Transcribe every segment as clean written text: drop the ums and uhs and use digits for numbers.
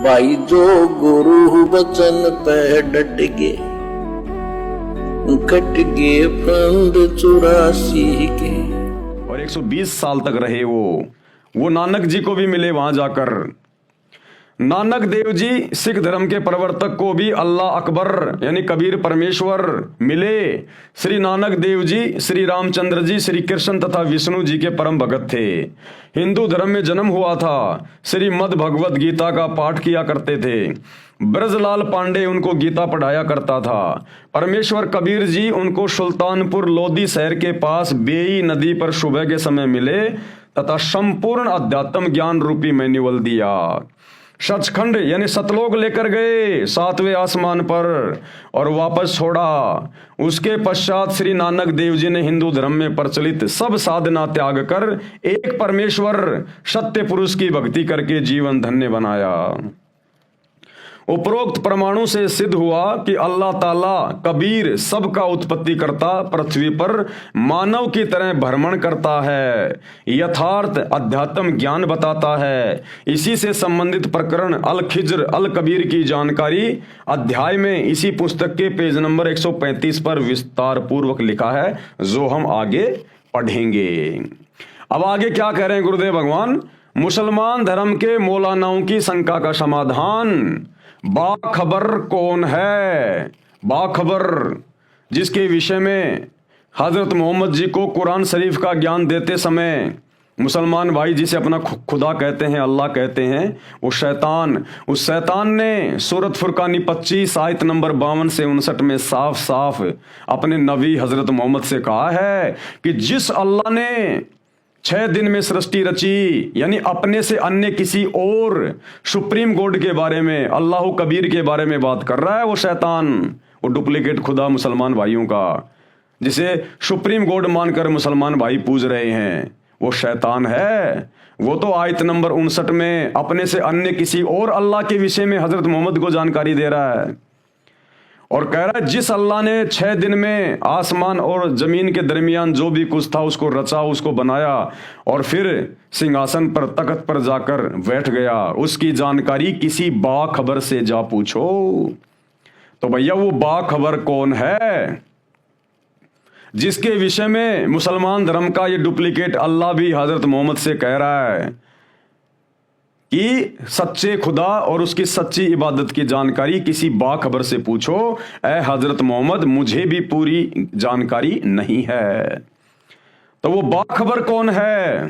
भाई जो गुरु वचन पे डट गए, कट गए फंद 84 के। और 120 साल तक रहे वो नानक जी को भी मिले वहां जाकर। नानक देव जी सिख धर्म के प्रवर्तक को भी अल्लाह अकबर यानी कबीर परमेश्वर मिले। श्री नानक देव जी, श्री रामचंद्र जी, श्री कृष्ण तथा विष्णु जी के परम भगत थे। हिंदू धर्म में जन्म हुआ था। श्रीमद् भगवत गीता का पाठ किया करते थे। ब्रजलाल पांडे उनको गीता पढ़ाया करता था। परमेश्वर कबीर जी उनको सुल्तानपुर लोधी शहर के पास बेई नदी पर सुबह के समय मिले तथा संपूर्ण अध्यात्म ज्ञान रूपी मैन्युअल दिया। सचखंड यानी सतलोक लेकर गए 7वें आसमान पर और वापस छोड़ा। उसके पश्चात श्री नानक देव जी ने हिंदू धर्म में प्रचलित सब साधना त्याग कर एक परमेश्वर सत्य पुरुष की भक्ति करके जीवन धन्य बनाया। उपरोक्त प्रमाणों से सिद्ध हुआ कि अल्लाह ताला कबीर सबका उत्पत्ति करता पृथ्वी पर मानव की तरह भ्रमण करता है, यथार्थ अध्यात्म ज्ञान बताता है। इसी से संबंधित प्रकरण अल खिज्र अल कबीर की जानकारी अध्याय में इसी पुस्तक के पेज नंबर 135 पर विस्तार पूर्वक लिखा है, जो हम आगे पढ़ेंगे। अब आगे क्या कह रहे हैं गुरुदेव भगवान? मुसलमान धर्म के मौलानाओं की शंका का समाधान। बाखबर कौन है? बाखबर जिसके विषय में हजरत मोहम्मद जी को कुरान शरीफ का ज्ञान देते समय मुसलमान भाई जिसे अपना खुदा कहते हैं, अल्लाह कहते हैं, वो शैतान, उस शैतान ने सूरत फुरकानी 25 आयत नंबर 52 से 59 में साफ साफ अपने नबी हजरत मोहम्मद से कहा है कि जिस अल्लाह ने 6 दिन में सृष्टि रची, यानी अपने से अन्य किसी और सुप्रीम गॉड के बारे में, अल्लाह कबीर के बारे में बात कर रहा है वो शैतान, वो डुप्लीकेट खुदा मुसलमान भाइयों का, जिसे सुप्रीम गॉड मानकर मुसलमान भाई पूज रहे हैं, वो शैतान है। वो तो आयत नंबर 59 में अपने से अन्य किसी और अल्लाह के विषय में हजरत मोहम्मद को जानकारी दे रहा है और कह रहा है जिस अल्लाह ने 6 दिन में आसमान और जमीन के दरमियान जो भी कुछ था उसको रचा, उसको बनाया और फिर सिंहासन पर तख्त पर जाकर बैठ गया, उसकी जानकारी किसी बाखबर से जा पूछो। तो भैया वो बाखबर कौन है जिसके विषय में मुसलमान धर्म का ये डुप्लीकेट अल्लाह भी हजरत मोहम्मद से कह रहा है कि सच्चे खुदा और उसकी सच्ची इबादत की जानकारी किसी बाखबर से पूछो। ऐ हजरत मोहम्मद, मुझे भी पूरी जानकारी नहीं है। तो वो बाखबर कौन है?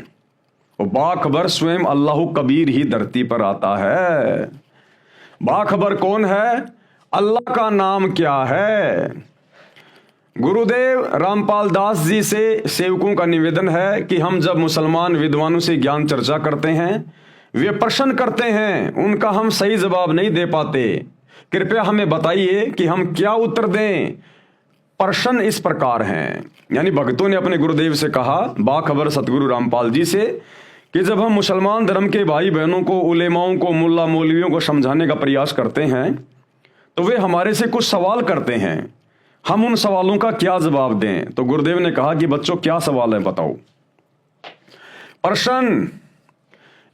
वो बाखबर स्वयं अल्लाह कबीर ही धरती पर आता है। बाखबर कौन है? अल्लाह का नाम क्या है? गुरुदेव रामपाल दास जी से सेवकों का निवेदन है कि हम जब मुसलमान विद्वानों से ज्ञान चर्चा करते हैं, वे प्रश्न करते हैं, उनका हम सही जवाब नहीं दे पाते, कृपया हमें बताइए कि हम क्या उत्तर दें। प्रश्न इस प्रकार हैं, यानी भक्तों ने अपने गुरुदेव से कहा, बाखबर सतगुरु रामपाल जी से, कि जब हम मुसलमान धर्म के भाई बहनों को, उलेमाओं को, मुल्ला मौलवियों को समझाने का प्रयास करते हैं तो वे हमारे से कुछ सवाल करते हैं, हम उन सवालों का क्या जवाब दें। तो गुरुदेव ने कहा कि बच्चों क्या सवाल है बताओ। प्रश्न,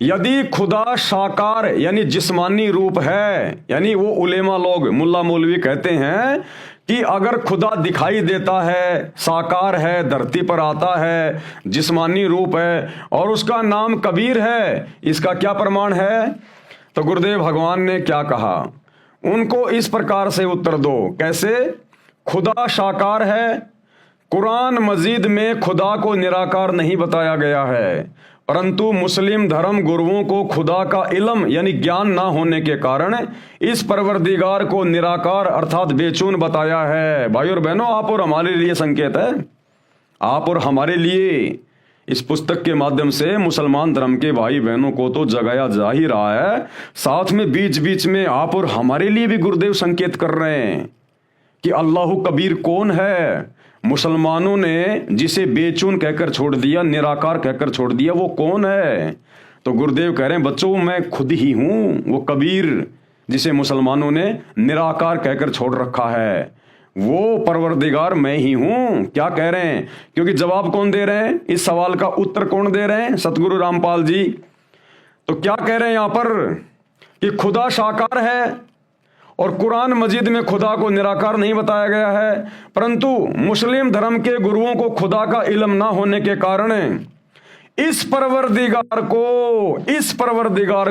यदि खुदा साकार यानी जिस्मानी रूप है, यानी वो उलेमा लोग, मुल्ला मौलवी कहते हैं कि अगर खुदा दिखाई देता है, साकार है, धरती पर आता है, जिस्मानी रूप है और उसका नाम कबीर है, इसका क्या प्रमाण है? तो गुरुदेव भगवान ने क्या कहा, उनको इस प्रकार से उत्तर दो। कैसे? खुदा साकार है, कुरान मजीद में खुदा को निराकार नहीं बताया गया है, परंतु मुस्लिम धर्म गुरुओं को खुदा का इल्म यानी ज्ञान ना होने के कारण इस परवरदिगार को निराकार अर्थात बेचून बताया है। भाई और बहनों, आप और हमारे लिए संकेत है, आप और हमारे लिए इस पुस्तक के माध्यम से मुसलमान धर्म के भाई बहनों को तो जगाया जा ही रहा है, साथ में बीच बीच में आप और हमारे लिए भी गुरुदेव संकेत कर रहे हैं कि अल्लाह कबीर कौन है। मुसलमानों ने जिसे बेचून कहकर छोड़ दिया, निराकार कहकर छोड़ दिया, वो कौन है? तो गुरुदेव कह रहे हैं बच्चों, मैं खुद ही हूं वो कबीर जिसे मुसलमानों ने निराकार कहकर छोड़ रखा है, वो परवरदिगार मैं ही हूं। क्या कह रहे हैं? क्योंकि जवाब कौन दे रहे हैं, इस सवाल का उत्तर कौन दे रहे हैं? सतगुरु रामपाल जी। तो क्या कह रहे हैं यहां पर कि खुदा साकार है, और कुरान मजीद में खुदा को निराकार नहीं बताया गया है, परंतु मुस्लिम धर्म के गुरुओं को खुदा का इल्म ना होने के कारण इस परवरदिगार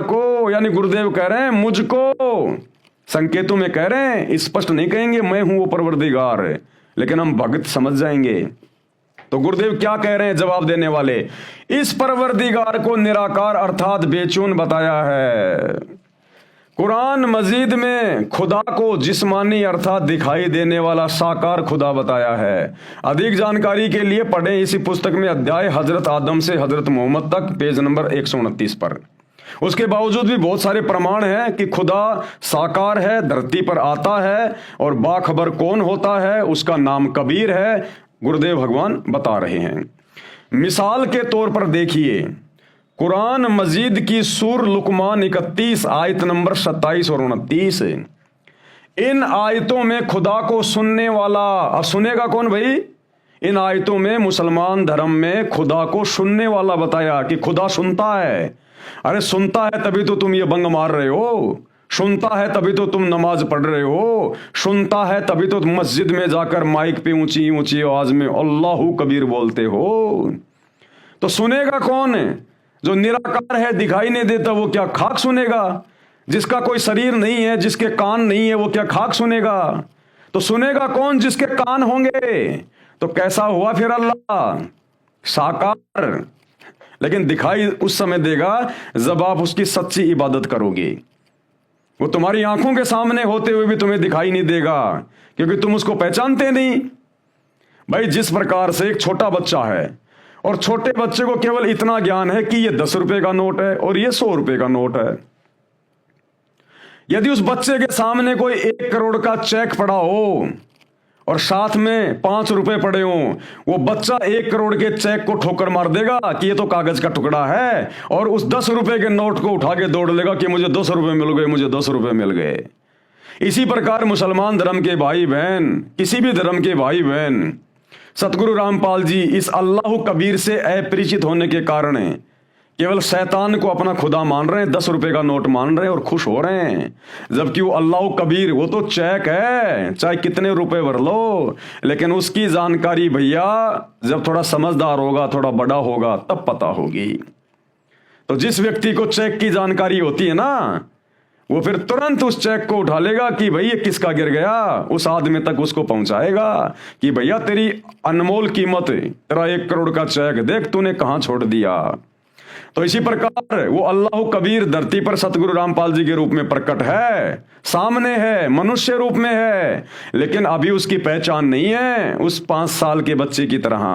को यानी गुरुदेव कह रहे हैं मुझको, संकेतों में कह रहे हैं, स्पष्ट नहीं कहेंगे मैं हूं वो परवरदिगार, लेकिन हम भगत समझ जाएंगे। तो गुरुदेव क्या कह रहे हैं जवाब देने वाले, इस परवरदिगार को निराकार अर्थात बेचून बताया है। कुरान मजीद में खुदा को जिस्मानी अर्थात दिखाई देने वाला साकार खुदा बताया है। अधिक जानकारी के लिए पढ़ें इसी पुस्तक में अध्याय हजरत आदम से हजरत मोहम्मद तक, पेज नंबर 129 पर। उसके बावजूद भी बहुत सारे प्रमाण हैं कि खुदा साकार है, धरती पर आता है, और बाखबर कौन होता है, उसका नाम कबीर है, गुरुदेव भगवान बता रहे हैं। मिसाल के तौर पर देखिए, कुरान मजीद की सूर लुकमान 31 आयत नंबर 27 और 29, इन आयतों में खुदा को सुनने वाला, अब सुनेगा कौन भाई, इन आयतों में मुसलमान धर्म में खुदा को सुनने वाला बताया कि खुदा सुनता है। अरे सुनता है तभी तो तुम ये बंग मार रहे हो, सुनता है तभी तो तुम नमाज पढ़ रहे हो, सुनता है तभी तो मस्जिद में जाकर माइक पे ऊंची ऊंची आवाज में अल्लाहू कबीर बोलते हो। तो सुनेगा कौन है? जो निराकार है, दिखाई नहीं देता, वो क्या खाक सुनेगा? जिसका कोई शरीर नहीं है, जिसके कान नहीं है, वो क्या खाक सुनेगा? तो सुनेगा कौन? जिसके कान होंगे। तो कैसा हुआ फिर अल्लाह? साकार, लेकिन दिखाई उस समय देगा जब आप उसकी सच्ची इबादत करोगे। वो तुम्हारी आंखों के सामने होते हुए भी तुम्हें दिखाई नहीं देगा, क्योंकि तुम उसको पहचानते नहीं। भाई जिस प्रकार से एक छोटा बच्चा है और छोटे बच्चे को केवल इतना ज्ञान है कि ये 10 रुपए का नोट है और ये 100 रुपए का नोट है, यदि उस बच्चे के सामने कोई 1 करोड़ का चेक पड़ा हो और साथ में 5 रुपए पड़े हों, वो बच्चा 1 करोड़ के चेक को ठोकर मार देगा कि ये तो कागज का टुकड़ा है, और उस 10 रुपए के नोट को उठा के दौड़ लेगा कि मुझे 200 रुपए मिल गए, मुझे 200 रुपए मिल गए। इसी प्रकार मुसलमान धर्म के भाई बहन, किसी भी धर्म के भाई बहन, सतगुरु रामपाल जी इस अल्लाह कबीर से अपरिचित होने के कारण केवल शैतान को अपना खुदा मान रहे हैं, 10 रुपए का नोट मान रहे हैं और खुश हो रहे हैं, जबकि वो अल्लाह कबीर वो तो चेक है, चाहे कितने रुपए भर लो। लेकिन उसकी जानकारी भैया जब थोड़ा समझदार होगा, थोड़ा बड़ा होगा, तब पता होगी। तो जिस व्यक्ति को चेक की जानकारी होती है ना, वो फिर तुरंत उस चेक को उठा लेगा कि भाई ये किसका गिर गया, उस आदमी तक उसको पहुंचाएगा कि भैया तेरी अनमोल कीमत, तेरा 1 करोड़ का चेक देख तूने कहां छोड़ दिया। तो इसी प्रकार वो अल्लाह कबीर धरती पर सतगुरु रामपाल जी के रूप में प्रकट है, सामने है, मनुष्य रूप में है, लेकिन अभी उसकी पहचान नहीं है उस 5 साल के बच्चे की तरह।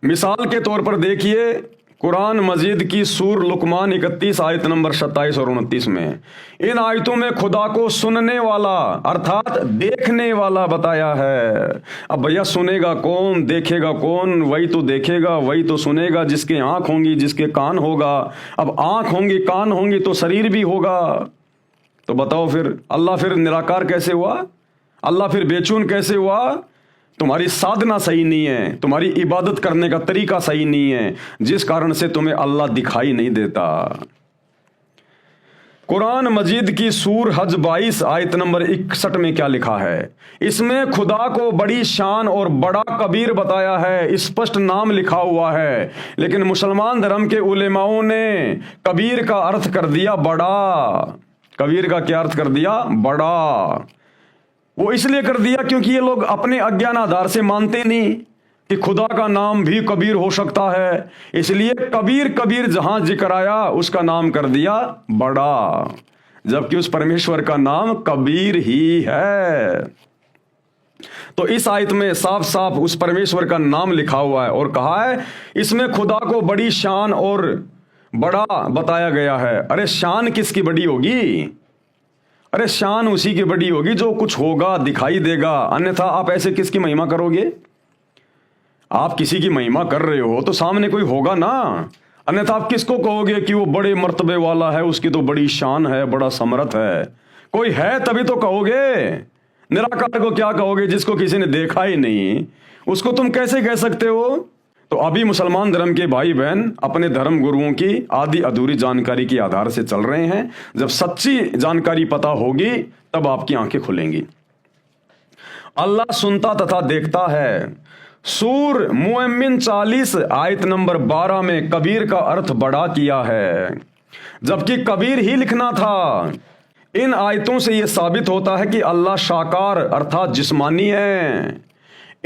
मिसाल के तौर पर देखिए, कुरान मजीद की सूर लुकमान 31 आयत नंबर 27 और 29 में इन आयतों में खुदा को सुनने वाला अर्थात देखने वाला बताया है। अब भैया सुनेगा कौन, देखेगा कौन? वही तो देखेगा, वही तो सुनेगा जिसके आंख होंगी, जिसके कान होगा। अब आंख होंगी, कान होंगी तो शरीर भी होगा। तो बताओ फिर अल्लाह फिर निराकार कैसे हुआ? अल्लाह फिर बेचून कैसे हुआ? तुम्हारी साधना सही नहीं है, तुम्हारी इबादत करने का तरीका सही नहीं है, जिस कारण से तुम्हें अल्लाह दिखाई नहीं देता। कुरान मजीद की सूर हज 22 आयत नंबर 61 में क्या लिखा है? इसमें खुदा को बड़ी शान और बड़ा कबीर बताया है, स्पष्ट नाम लिखा हुआ है। लेकिन मुसलमान धर्म के उलेमाओं ने कबीर का अर्थ कर दिया बड़ा। कबीर का क्या अर्थ कर दिया? बड़ा। वो इसलिए कर दिया क्योंकि ये लोग अपने अज्ञान आधार से मानते नहीं कि खुदा का नाम भी कबीर हो सकता है, इसलिए कबीर कबीर जहां जिक्र आया उसका नाम कर दिया बड़ा, जबकि उस परमेश्वर का नाम कबीर ही है। तो इस आयत में साफ साफ उस परमेश्वर का नाम लिखा हुआ है और कहा है इसमें खुदा को बड़ी शान और बड़ा बताया गया है। अरे शान किसकी बड़ी होगी? अरे शान उसी की बड़ी होगी जो कुछ होगा, दिखाई देगा, अन्यथा आप ऐसे किसकी महिमा करोगे? आप किसी की महिमा कर रहे हो तो सामने कोई होगा ना, अन्यथा आप किसको कहोगे कि वो बड़े मर्तबे वाला है, उसकी तो बड़ी शान है, बड़ा समर्थ है? कोई है तभी तो कहोगे। निराकार को क्या कहोगे जिसको किसी ने देखा ही नहीं? उसको तुम कैसे कह सकते हो? तो अभी मुसलमान धर्म के भाई बहन अपने धर्म गुरुओं की आधी अधूरी जानकारी के आधार से चल रहे हैं। जब सच्ची जानकारी पता होगी तब आपकी आंखें खुलेंगी। अल्लाह सुनता तथा देखता है। सूर मुअम्मिन 40 आयत नंबर 12 में कबीर का अर्थ बड़ा किया है, जबकि कबीर ही लिखना था। इन आयतों से यह साबित होता है कि अल्लाह साकार अर्थात जिस्मानी है।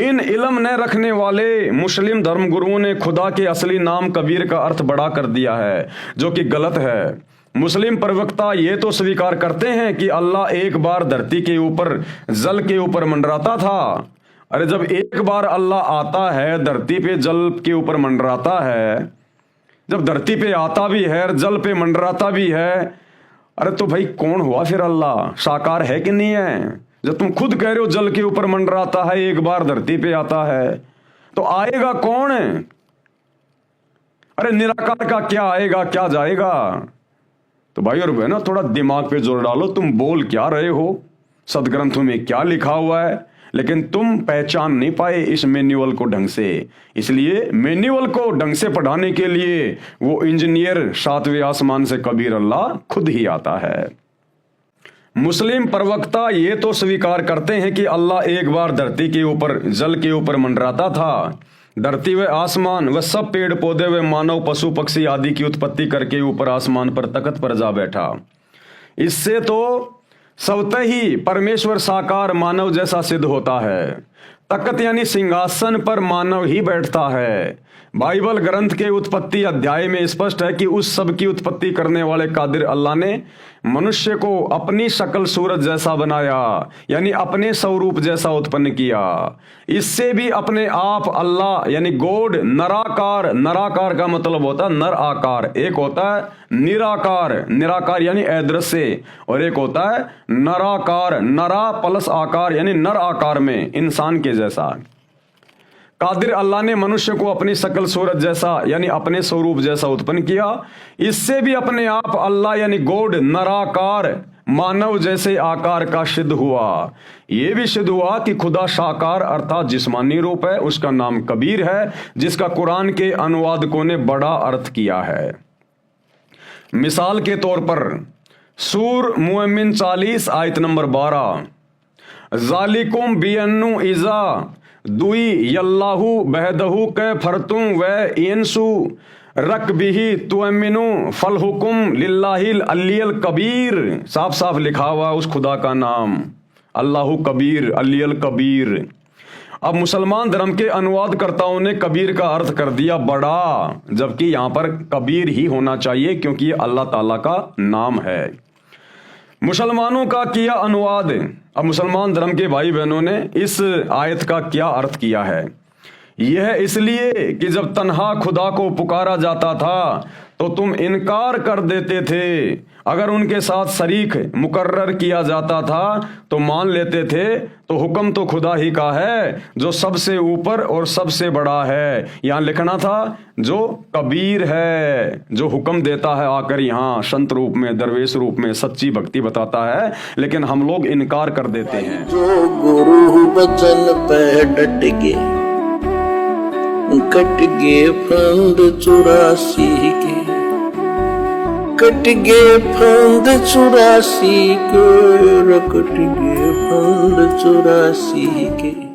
इन इल्म न रखने वाले मुस्लिम धर्मगुरुओं ने खुदा के असली नाम कबीर का अर्थ बड़ा कर दिया है, जो कि गलत है। मुस्लिम प्रवक्ता ये तो स्वीकार करते हैं कि अल्लाह एक बार धरती के ऊपर जल के ऊपर मंडराता था। अरे जब एक बार अल्लाह आता है धरती पे जल के ऊपर मंडराता है, जब धरती पे आता भी है जल पे मंडराता भी है, अरे तो भाई कौन हुआ फिर अल्लाह? साकार है कि नहीं है? जब तुम खुद कह रहे हो जल के ऊपर मंडराता है, एक बार धरती पे आता है, तो आएगा कौन? अरे निराकार का क्या आएगा क्या जाएगा? तो भाई और बहनों थोड़ा दिमाग पे जोर डालो। तुम बोल क्या रहे हो, सदग्रंथों में क्या लिखा हुआ है, लेकिन तुम पहचान नहीं पाए इस मैन्युअल को ढंग से। इसलिए मैन्युअल को ढंग से पढ़ाने के लिए वो इंजीनियर 7वें आसमान से कबीर अल्लाह खुद ही आता है। मुस्लिम प्रवक्ता ये तो स्वीकार करते हैं कि अल्लाह एक बार धरती के ऊपर जल के ऊपर मंडराता था। धरती व आसमान व सब पेड़ पौधे व मानव पशु पक्षी आदि की उत्पत्ति करके ऊपर आसमान पर तख्त पर जा बैठा। इससे तो स्वतः ही परमेश्वर साकार मानव जैसा सिद्ध होता है। तख्त यानी सिंहासन पर मानव ही बैठता है। बाइबल ग्रंथ के उत्पत्ति अध्याय में स्पष्ट है कि उस सब की उत्पत्ति करने वाले कादिर अल्लाह ने मनुष्य को अपनी शक्ल सूरत जैसा बनाया, यानी अपने स्वरूप जैसा उत्पन्न किया। इससे भी अपने आप अल्लाह यानी गॉड नराकार, नराकार का मतलब होता है नर आकार। एक होता है निराकार, निराकार यानी अदृश्य, और एक होता है नराकार, नरा प्लस आकार यानी नर आकार में इंसान के जैसा। कादिर अल्लाह ने मनुष्य को अपनी शक्ल सूरत जैसा यानी अपने स्वरूप जैसा उत्पन्न किया। इससे भी अपने आप अल्लाह यानी गॉड नराकार मानव जैसे आकार का सिद्ध हुआ। यह भी सिद्ध हुआ कि खुदा साकार अर्थात जिस्मानी रूप है। उसका नाम कबीर है, जिसका कुरान के अनुवादकों ने बड़ा अर्थ किया है। मिसाल के तौर पर सूर मुअम्मिन 40 आयत नंबर 12, जालिकुम बियन्नु इजा दुई यल्लाहु बहदहु कै फरतुम व इंसु रकबिही तुअमिनु फल हुकुम लिल्लाहिल अलियल कबीर। साफ साफ लिखा हुआ उस खुदा का नाम अल्लाहु कबीर, अलियल कबीर। अब मुसलमान धर्म के अनुवादकर्ताओं ने कबीर का अर्थ कर दिया बड़ा, जबकि यहां पर कबीर ही होना चाहिए क्योंकि ये अल्लाह ताला का नाम है। मुसलमानों का किया अनुवाद। अब मुसलमान धर्म के भाई बहनों ने इस आयत का क्या अर्थ किया है? यह इसलिए कि जब तन्हा खुदा को पुकारा जाता था तो तुम इनकार कर देते थे। अगर उनके साथ शरीक मुकर्रर किया जाता था तो मान लेते थे। तो हुक्म तो खुदा ही का है जो सबसे ऊपर और सबसे बड़ा है। यहाँ लिखना था जो कबीर है, जो हुक्म देता है आकर यहाँ संत रूप में, दरवेश रूप में सच्ची भक्ति बताता है, लेकिन हम लोग इनकार कर देते हैं। जो गुरु बचन पे डट के कट गए फंद 84 के, कट गए फंद 84 के, कट गए फंद 84 के।